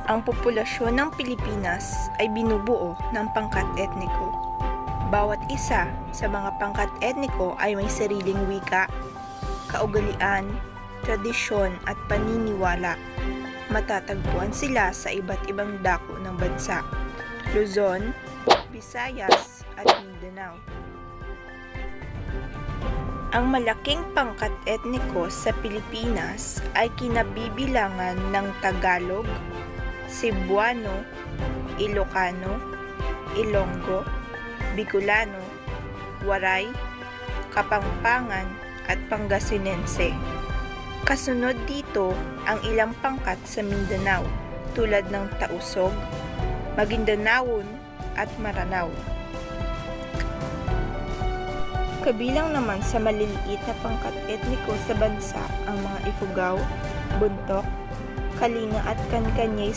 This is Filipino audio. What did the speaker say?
Ang populasyon ng Pilipinas ay binubuo ng pangkat etniko. Bawat isa sa mga pangkat etniko ay may sariling wika, kaugalian, tradisyon at paniniwala. Matatagpuan sila sa iba't ibang dako ng bansa, Luzon, Visayas at Mindanao. Ang malaking pangkat etniko sa Pilipinas ay kinabibilangan ng Tagalog, Cebuano, Ilocano, Ilonggo, Bicolano, Waray, Kapampangan at Pangasinense. Kasunod dito ang ilang pangkat sa Mindanao tulad ng Tausog, Magindanaon at Maranao. Kabilang naman sa maliliit na pangkat etniko sa bansa ang mga Ifugao, Bontoc, Kalinga at Kankanyay